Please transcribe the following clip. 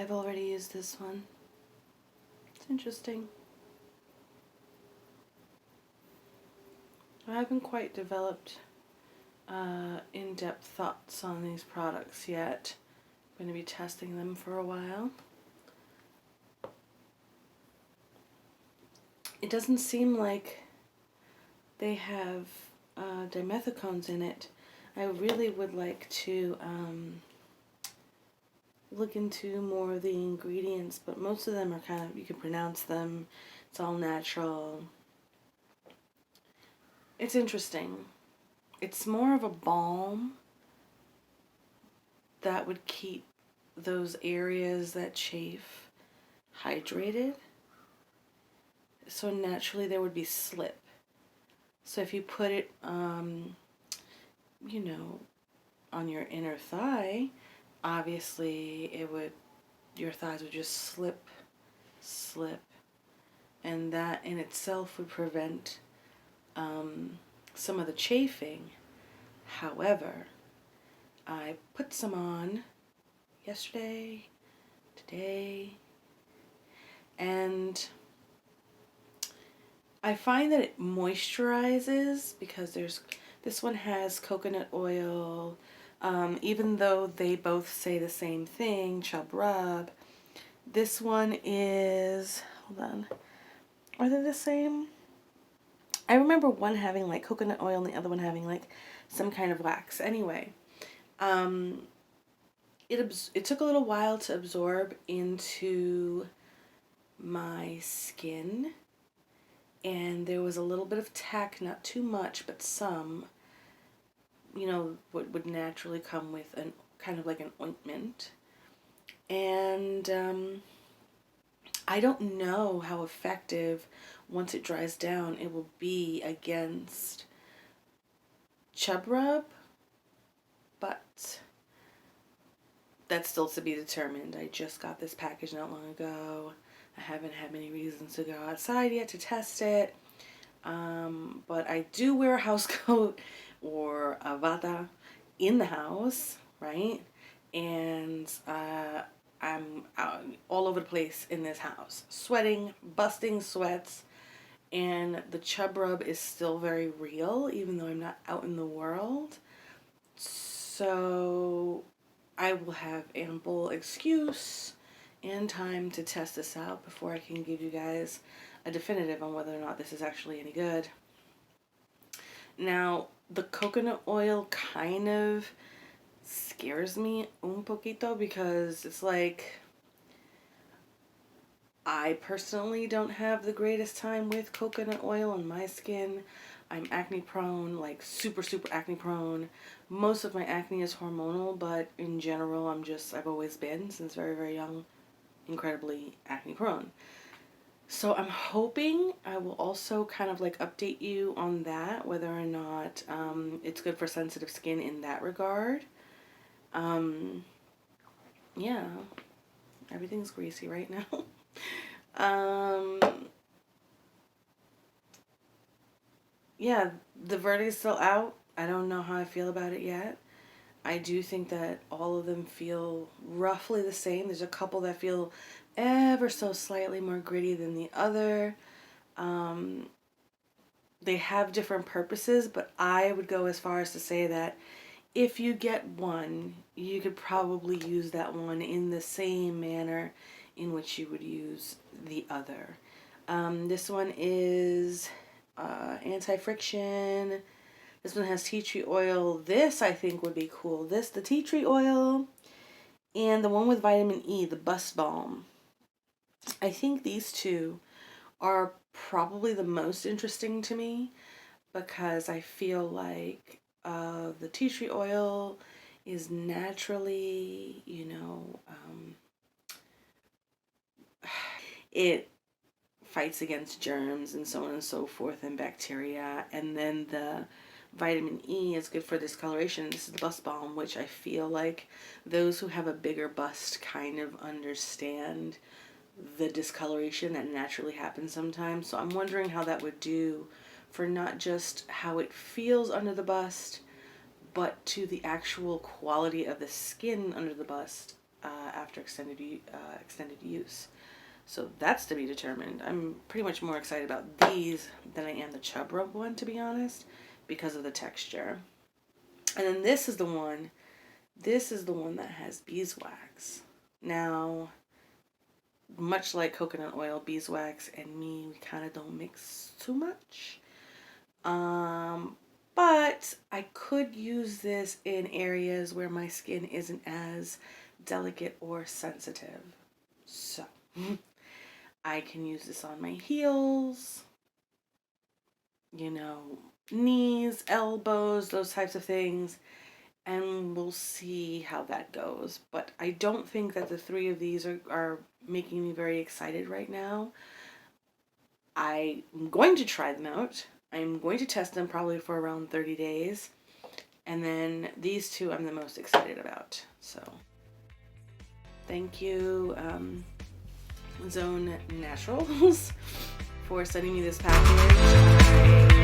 I've already used this one. It's interesting. I haven't quite developed in-depth thoughts on these products yet. I'm going to be testing them for a while. It doesn't seem like they have dimethicones in it. I really would like to look into more of the ingredients, but most of them are kind of, you can pronounce them, it's all natural. It's interesting. It's more of a balm that would keep those areas that chafe hydrated. So naturally there would be slip. So if you put it, you know, on your inner thigh, obviously your thighs would just slip, and that in itself would prevent some of the chafing. However, I put some on yesterday, today, and I find that it moisturizes because this one has coconut oil. Even though they both say the same thing, Chub Rub, this one is, hold on, are they the same? I remember one having like coconut oil and the other one having like some kind of wax. Anyway, it took a little while to absorb into my skin, and there was a little bit of tack, not too much, but some, you know, what would naturally come with an kind of like an ointment. And I don't know how effective, once it dries down, it will be against Chub Rub, but that's still to be determined. I just got this package not long ago. I haven't had many reasons to go outside yet to test it. But I do wear a house coat or a bata in the house, right? And I'm out all over the place in this house, sweating, busting sweats, and the Chub Rub is still very real, even though I'm not out in the world. So I will have ample excuse and time to test this out before I can give you guys a definitive on whether or not this is actually any good. Now, the coconut oil kind of scares me un poquito because it's like, I personally don't have the greatest time with coconut oil on my skin. I'm acne prone, like super acne prone. Most of my acne is hormonal, but in general I've always been, since very young, incredibly acne prone. So I'm hoping I will also kind of like update you on that, whether or not it's good for sensitive skin in that regard. Yeah, everything's greasy right now. Yeah, the verdict's still out. I don't know how I feel about it yet. I do think that all of them feel roughly the same. There's a couple that feel ever so slightly more gritty than the other. They have different purposes, but I would go as far as to say that if you get one, you could probably use that one in the same manner in which you would use the other. This one is anti-friction. This one has tea tree oil. This I think would be cool. The tea tree oil, and the one with vitamin E, the bust balm. I think these two are probably the most interesting to me because I feel like the tea tree oil is naturally, you know, it fights against germs and so on and so forth and bacteria. And then the vitamin E is good for discoloration. This is the bust balm, which I feel like those who have a bigger bust kind of understand the discoloration that naturally happens sometimes. So I'm wondering how that would do for not just how it feels under the bust, but to the actual quality of the skin under the bust. after extended use. So that's to be determined. I'm pretty much more excited about these than I am the Chub Rub one, to be honest, because of the texture. And then this is the one that has beeswax. Now, much like coconut oil, beeswax and me, we kind of don't mix too much. But I could use this in areas where my skin isn't as delicate or sensitive. So, I can use this on my heels, you know, knees, elbows, those types of things, and we'll see how that goes. But I don't think that the three of these are making me very excited right now. I'm going to try them out. I'm going to test them probably for around 30 days. And then these two I'm the most excited about. So thank you, Zone Naturals, for sending me this package.